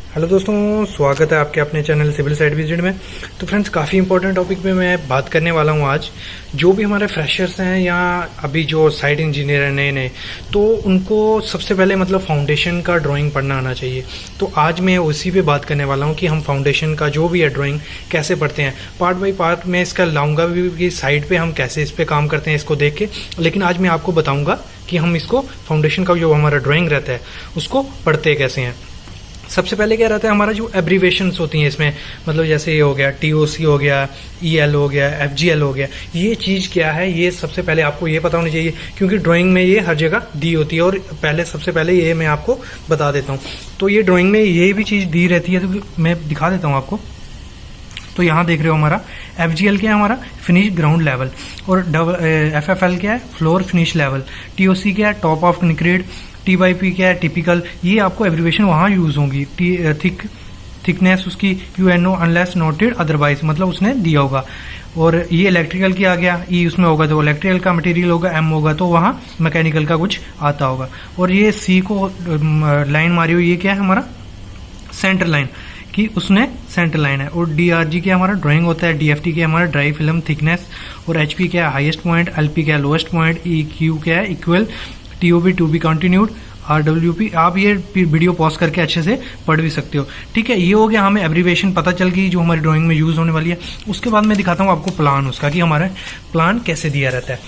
Hello दोस्तों, स्वागत है आपके अपने चैनल सिविल साइट विजिट में। तो फ्रेंड्स, काफ़ी इंपॉर्टेंट टॉपिक पे मैं बात करने वाला हूँ आज। जो भी हमारे फ्रेशर्स हैं या अभी जो साइट इंजीनियर हैं नए नए, तो उनको सबसे पहले मतलब फाउंडेशन का ड्राइंग पढ़ना आना चाहिए। तो आज मैं उसी पे बात करने वाला हूँ कि हम फाउंडेशन का जो भी है ड्राइंग कैसे पढ़ते हैं। पार्ट बाई पार्ट मैं इसका लाऊंगा भी कि साइट पर हम कैसे इस पर काम करते हैं इसको देख के। लेकिन आज मैं आपको बताऊँगा कि हम इसको फाउंडेशन का जो हमारा ड्राइंग रहता है उसको पढ़ते कैसे हैं। सबसे पहले क्या रहता है, हमारा जो एब्रीवेशंस होती हैं इसमें, मतलब जैसे ये हो गया TOC हो गया, EL हो गया, FGL हो गया, ये चीज़ क्या है ये सबसे पहले आपको ये पता होनी चाहिए, क्योंकि ड्राइंग में ये हर जगह दी होती है। और पहले सबसे पहले ये मैं आपको बता देता हूँ। तो ये ड्राइंग में ये भी चीज़ दी रहती है, तो मैं दिखा देता हूँ आपको। तो यहाँ देख रहे हो हमारा FGL क्या है, हमारा फिनिश ग्राउंड लेवल, और FFL क्या है, फ्लोर फिनिश लेवल, TOC क्या है, टॉप ऑफ कंक्रीट, TYP क्या है, टिपिकल। ये आपको एब्रीवेशन वहाँ यूज़ होंगी। थिकनेस उसकी UNO अनलेस नोटेड अदरवाइज, मतलब उसने दिया होगा। और ये इलेक्ट्रिकल की आ गया, E उसमें होगा तो इलेक्ट्रिकल का मटेरियल होगा, M होगा तो वहाँ मैकेनिकल का कुछ आता होगा। और ये C को लाइन मारी हुई, ये क्या है हमारा सेंटर लाइन कि उसने सेंटर लाइन है। और DRG क्या हमारा ड्राइंग होता है, DFT क्या हमारा ड्राई फिल्म थिकनेस, और HP क्या है हाईएस्ट पॉइंट, LP क्या है लोएस्ट पॉइंट, EQ क्या है equal, TOB to be continued, RWP। आप ये वीडियो पॉज करके अच्छे से पढ़ भी सकते हो। ठीक है, ये हो गया, हमें एब्रीवेशन पता चल गई जो हमारी ड्राइंग में यूज होने वाली है। उसके बाद मैं दिखाता हूँ आपको प्लान उसका कि हमारा प्लान कैसे दिया रहता है।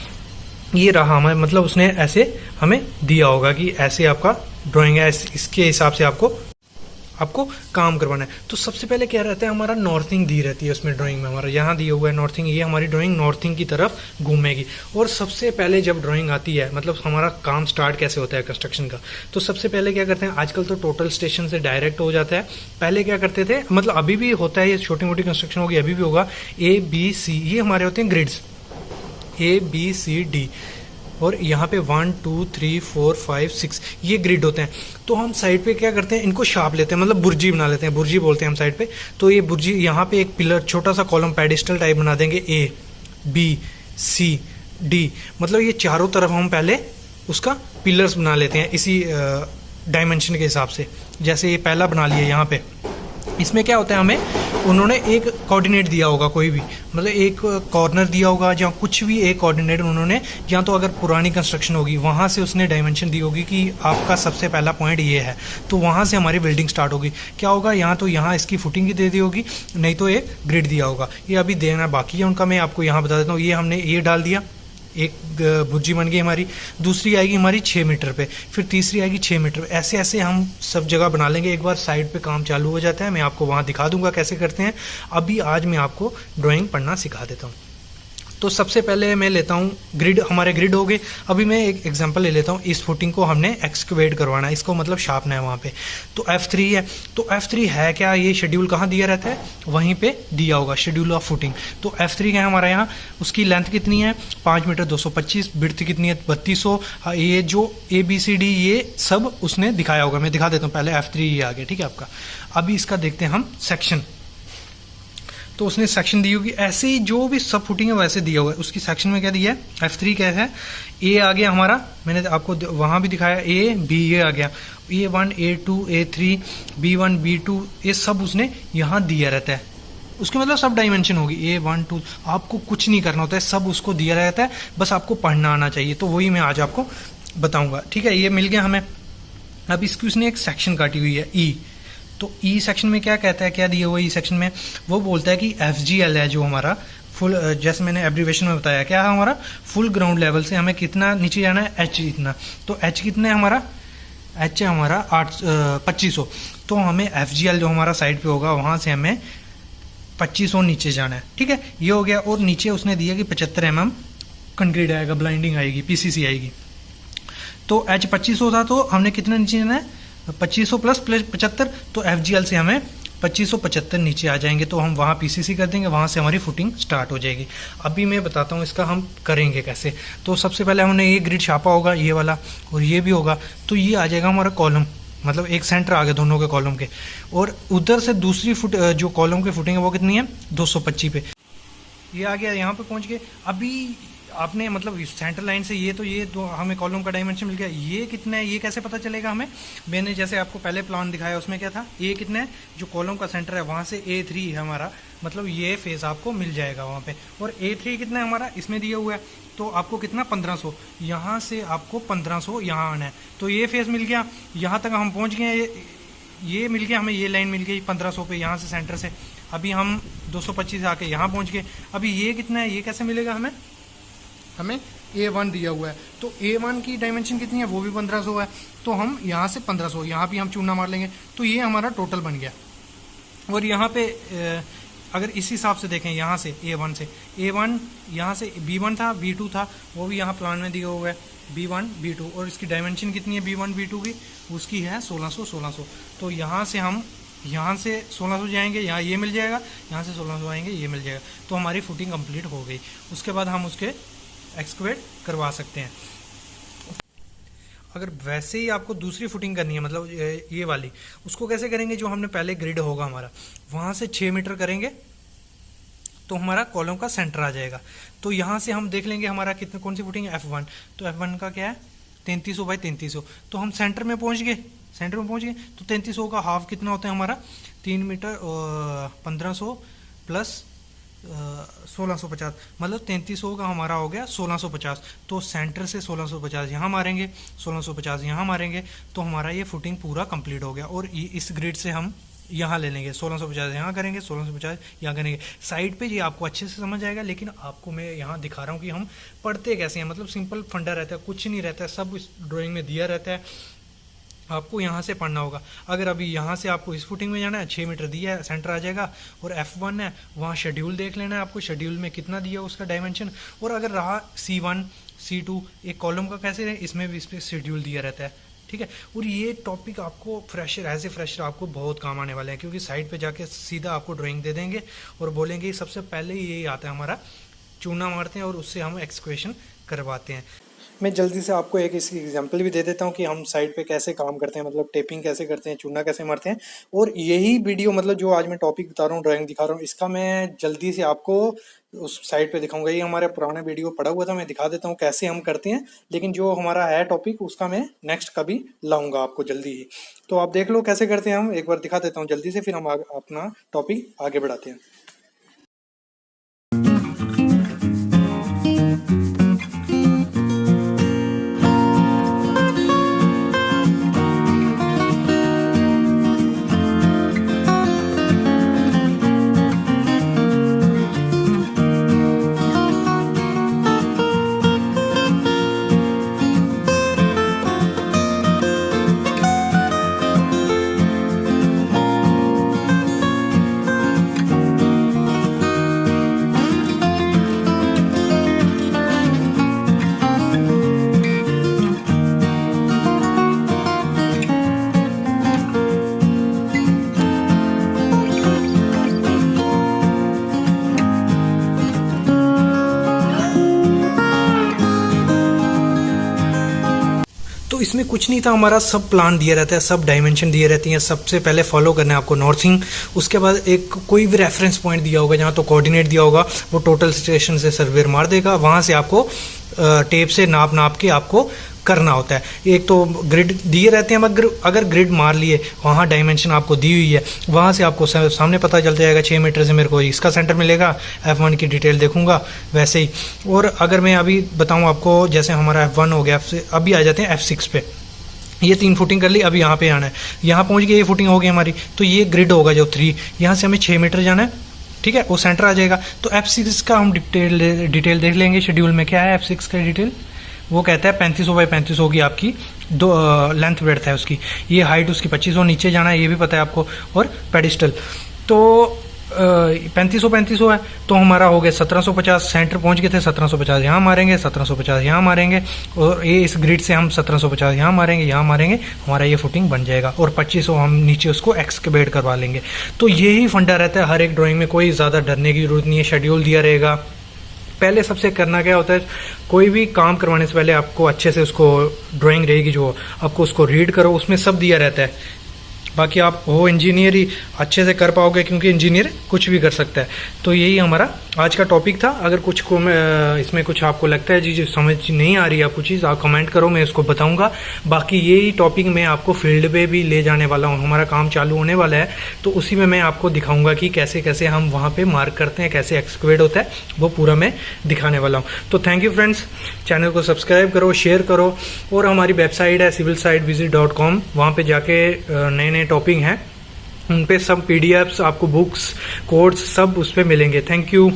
ये रहा हमें, मतलब उसने ऐसे हमें दिया होगा कि ऐसे आपका ड्राइंग है, इसके हिसाब से आपको काम करवाना है। तो सबसे पहले क्या रहता है, हमारा नॉर्थिंग दी रहती है उसमें ड्राइंग में। हमारा यहाँ दिया हुआ है नॉर्थिंग, ये हमारी ड्राइंग नॉर्थिंग की तरफ घूमेगी। और सबसे पहले जब ड्राइंग आती है, मतलब हमारा काम स्टार्ट कैसे होता है कंस्ट्रक्शन का, तो सबसे पहले क्या करते हैं, आजकल तो टोटल स्टेशन से डायरेक्ट हो जाता है। पहले क्या करते थे, मतलब अभी भी होता है, ये छोटी मोटी कंस्ट्रक्शन होगी अभी भी होगा, ABC ये हमारे होते हैं ग्रिड्स, ABCD, और यहाँ पे 1 2 3 4 5 6 ये ग्रिड होते हैं। तो हम साइड पे क्या करते हैं, इनको शार्प लेते हैं, मतलब बुर्जी बना लेते हैं, बुर्जी बोलते हैं हम साइड पे। तो ये बुर्जी, यहाँ पे एक पिलर छोटा सा कॉलम पेडिस्टल टाइप बना देंगे, ABCD, मतलब ये चारों तरफ हम पहले उसका पिलर्स बना लेते हैं इसी डायमेंशन के हिसाब से। जैसे ये पहला बना लिया यहाँ पे, इसमें क्या होता है, हमें उन्होंने एक कोऑर्डिनेट दिया होगा, कोई भी मतलब एक कॉर्नर दिया होगा, या कुछ भी एक कोऑर्डिनेट उन्होंने, या तो अगर पुरानी कंस्ट्रक्शन होगी वहाँ से उसने डायमेंशन दी होगी कि आपका सबसे पहला पॉइंट ये है, तो वहाँ से हमारी बिल्डिंग स्टार्ट होगी। क्या होगा, यहाँ तो यहाँ इसकी फुटिंग की दे दी होगी, नहीं तो एक ग्रिड दिया होगा। ये अभी देना बाकी है उनका, मैं आपको यहाँ बता देता हूँ। ये हमने ये डाल दिया, एक भुज्जी बन गई हमारी, दूसरी आएगी हमारी 6 मीटर पे, फिर तीसरी आएगी 6 मीटर पे। ऐसे ऐसे हम सब जगह बना लेंगे। एक बार साइड पे काम चालू हो जाता है, मैं आपको वहाँ दिखा दूंगा कैसे करते हैं। अभी आज मैं आपको ड्राइंग पढ़ना सिखा देता हूँ। तो सबसे पहले मैं लेता हूँ ग्रिड, हमारे ग्रिड हो गए। अभी मैं एक एग्जांपल ले लेता हूँ, इस फुटिंग को हमने एक्सकवेट करवाना है, इसको मतलब शार्पना है वहाँ पे। तो F3 है, तो F3 है क्या, ये शेड्यूल कहाँ दिया रहता है, वहीं पे दिया होगा शेड्यूल ऑफ फुटिंग। तो F3 क्या है हमारा यहाँ, उसकी लेंथ कितनी है 5 मीटर 225, विड्थ कितनी है 3200। ये जो ABCD ये सब उसने दिखाया होगा, मैं दिखा देता हूँ पहले। F3 ये आ गया, ठीक है आपका। अभी इसका देखते हैं हम सेक्शन। तो उसने सेक्शन दी होगी, ऐसे ही जो भी सब फुटिंग है वैसे दिया हुआ है। उसकी सेक्शन में क्या दिया है, F3 क्या है, A आ गया हमारा, मैंने आपको वहां भी दिखाया, A B ये आ गया, A1 A2 A3 B1 B2, ये सब उसने यहाँ दिया रहता है। उसके मतलब सब डायमेंशन होगी, A1 2, आपको कुछ नहीं करना होता है, सब उसको दिया रहता है, बस आपको पढ़ना आना चाहिए। तो वही मैं आज आपको बताऊंगा। ठीक है, ये मिल गया हमें। अब इसकी उसने एक सेक्शन काटी हुई है E। तो E सेक्शन में क्या कहता है, क्या दिया हुआ E सेक्शन में, वो बोलता है कि FGL है जो हमारा फुल, जैसे मैंने एब्रीवेशन में बताया, क्या है हमारा फुल ग्राउंड लेवल से हमें कितना नीचे जाना है, H इतना। तो H कितना है हमारा, H है हमारा 2500। तो हमें FGL जो हमारा साइड पे होगा वहां से हमें 2500 नीचे जाना है। ठीक है, ये हो गया। और नीचे उसने दिया कि 75 mm कंक्रीट आएगा, ब्लाइंडिंग आएगी, PCC आएगी। तो H 2500 था, तो हमने कितना नीचे जाना है 2500 प्लस 75। तो FGL से हमें 2575 नीचे आ जाएंगे, तो हम वहाँ PCC कर देंगे, वहाँ से हमारी फुटिंग स्टार्ट हो जाएगी। अभी मैं बताता हूँ इसका हम करेंगे कैसे। तो सबसे पहले हमने ये ग्रिड छापा होगा, ये वाला, और ये भी होगा। तो ये आ जाएगा हमारा कॉलम, मतलब एक सेंटर आ गया दोनों के कॉलम के। और उधर से दूसरी फुट जो कॉलम की फुटिंग है वो कितनी है 225 पे। ये आ गया, यहाँ पे पहुँच गए। अभी आपने मतलब सेंटर लाइन से ये तो हमें कॉलम का डायमेंशन मिल गया। ये कितना है ये कैसे पता चलेगा हमें? मैंने जैसे आपको पहले प्लान दिखाया उसमें क्या था, ए कितना है, जो कॉलम का सेंटर है वहाँ से A3 है हमारा, मतलब ये फेस आपको मिल जाएगा वहाँ पे। और A3 कितना है हमारा इसमें दिया हुआ है, तो आपको कितना 1500, यहाँ से आपको 1500 यहाँ आना है। तो ये फेस मिल गया, यहाँ तक हम पहुँच गए, ये मिल गया हमें, ये लाइन मिल गई 1500 पे यहाँ से सेंटर से। अभी हम 225 आके यहाँ पहुँच गए। अभी ये कितना है, ये कैसे मिलेगा हमें A1 दिया हुआ है, तो A1 की डायमेंशन कितनी है, वो भी 1500 है। तो हम यहाँ से 1500, यहाँ भी हम चूना मार लेंगे, तो ये हमारा टोटल बन गया। और यहाँ पे अगर इस हिसाब से देखें, यहाँ से A1 से A1, यहाँ से B1 था, B2 था, वो भी यहाँ प्लान में दिया हुआ है, B1 B2, और इसकी डायमेंशन कितनी है B1 B2 की, उसकी है 1600। तो यहाँ से हम यहाँ से 1600 जाएंगे, यहाँ ये मिल जाएगा, यहाँ से 1600 आएंगे, ये मिल जाएगा। तो हमारी फुटिंग कंप्लीट हो गई। उसके बाद हम उसके एक्सकवेट करवा सकते हैं। अगर वैसे ही आपको दूसरी फुटिंग करनी है, मतलब ये वाली, उसको कैसे करेंगे? जो हमने पहले ग्रिड होगा हमारा, वहाँ से 6 मीटर करेंगे तो हमारा कॉलम का सेंटर आ जाएगा। तो यहाँ से हम देख लेंगे हमारा कितना, कौन सी फुटिंग है, F1। तो F1 का क्या है 3300 बाई 3300। तो हम सेंटर में पहुँच गए, तो 3300 का हाफ कितना होता है हमारा 3 मीटर, 1500 प्लस 1650, मतलब 3300 का हमारा हो गया 1650। तो सेंटर से 1650 यहाँ मारेंगे, 1650 यहाँ मारेंगे, तो हमारा ये फुटिंग पूरा कंप्लीट हो गया। और इस ग्रिड से हम यहाँ ले लेंगे, 1650 यहाँ करेंगे, 1650 यहाँ करेंगे। साइड पे ये आपको अच्छे से समझ आएगा, लेकिन आपको मैं यहाँ दिखा रहा हूँ कि हम पढ़ते कैसे हैं। मतलब सिंपल फंडा रहता है, कुछ नहीं रहता है, सब इस ड्राइंग में दिया रहता है, आपको यहाँ से पढ़ना होगा। अगर अभी यहाँ से आपको इस फुटिंग में जाना है, 6 मीटर दिया है, सेंटर आ जाएगा, और F1 है, वहाँ शेड्यूल देख लेना है आपको, शेड्यूल में कितना दिया उसका डायमेंशन। और अगर रहा C1 C2, एक कॉलम का कैसे है, इसमें भी इस पर शेड्यूल दिया रहता है, ठीक है। और ये टॉपिक आपको फ्रेशर, एज ए फ्रेशर आपको बहुत काम आने वाले हैं, क्योंकि साइड पे जाके सीधा आपको ड्राइंग दे देंगे और बोलेंगे सबसे पहले यही आता है हमारा, चूना मारते हैं और उससे हम एक्सक्वेशन करवाते हैं। मैं जल्दी से आपको एक इसकी एग्जांपल भी दे देता हूँ कि हम साइड पे कैसे काम करते हैं, मतलब टेपिंग कैसे करते हैं, चूना कैसे मारते हैं। और यही वीडियो, मतलब जो आज मैं टॉपिक बता रहा हूँ, ड्राइंग दिखा रहा हूँ, इसका मैं जल्दी से आपको उस साइड पे दिखाऊंगा। ये हमारे पुराने वीडियो पड़ा हुआ था, मैं दिखा देता हूँ कैसे हम करते हैं, लेकिन जो हमारा है टॉपिक उसका मैं नेक्स्ट कभी लाऊंगा आपको जल्दी ही। तो आप देख लो कैसे करते हैं, हम एक बार दिखा देता हूँ जल्दी से, फिर हम अपना टॉपिक आगे बढ़ाते हैं। तो इसमें कुछ नहीं था, हमारा सब प्लान दिया रहता है, सब डायमेंशन दिए रहती हैं। सबसे पहले फॉलो करना है आपको नॉर्थिंग, उसके बाद एक कोई भी रेफरेंस पॉइंट दिया होगा जहाँ तो कोऑर्डिनेट दिया होगा, वो टोटल स्टेशन से सर्वेयर मार देगा, वहाँ से आपको टेप से नाप के आपको करना होता है। एक तो ग्रिड दिए रहते हैं, मगर अगर ग्रिड मार लिए, वहाँ डायमेंशन आपको दी हुई है, वहाँ से आपको सामने पता चल जाएगा 6 मीटर से मेरे को इसका सेंटर मिलेगा, F1 की डिटेल देखूंगा वैसे ही। और अगर मैं अभी बताऊँ आपको, जैसे हमारा F1 हो गया, अभी आ जाते हैं F6 पे। ये 3 फुटिंग कर ली, अभी यहाँ पे आना है, यहाँ पहुँच गए, ये फुटिंग हो गई हमारी, तो ये ग्रिड होगा जो 3, यहाँ से हमें 6 मीटर जाना है, ठीक है, वो सेंटर आ जाएगा। तो F6 का हम डिटेल देख लेंगे। शेड्यूल में क्या है F6 का डिटेल, वो कहता है 3500 बाई 3500 होगी आपकी, दो लेंथ ब्रेड्थ है उसकी, ये हाइट उसकी 2500, नीचे जाना है ये भी पता है आपको, और पेडिस्टल तो 3500 है, तो हमारा हो गया 1750, सेंटर पहुंच गए थे, 1750 यहाँ मारेंगे, 1750 यहाँ मारेंगे, और ये इस ग्रिड से हम 1750 यहाँ मारेंगे, हमारा ये फुटिंग बन जाएगा, और 2500 हम नीचे उसको एक्सकवेट करवा लेंगे। तो यही फंडा रहता है हर एक ड्राइंग में, कोई ज़्यादा डरने की जरूरत नहीं है। शेड्यूल दिया रहेगा। पहले सबसे करना क्या होता है, कोई भी काम करवाने से पहले आपको अच्छे से उसको ड्राइंग रहेगी जो, आपको उसको रीड करो, उसमें सब दिया रहता है। बाकी आप हो इंजीनियर ही अच्छे से कर पाओगे, क्योंकि इंजीनियर कुछ भी कर सकता है। तो यही हमारा आज का टॉपिक था। अगर कुछ को इसमें कुछ आपको लगता है जी समझ नहीं आ रही आपको चीज़, आप कमेंट करो, मैं इसको बताऊंगा। बाकी यही टॉपिक मैं आपको फील्ड पे भी ले जाने वाला हूँ, हमारा काम चालू होने वाला है, तो उसी में मैं आपको दिखाऊंगा कि कैसे कैसे हम वहाँ पे मार्क करते हैं, कैसे एक्सकवेट होता है, वो पूरा मैं दिखाने वाला हूँ। तो थैंक यू फ्रेंड्स, चैनल को सब्सक्राइब करो, शेयर करो, और हमारी वेबसाइट है civilsitevisit.com, वहाँ पे जाके नए नए टॉपिक हैं, उन पे सब PDFs आपको, बुक्स, कोड्स सब उस पर मिलेंगे। Thank you.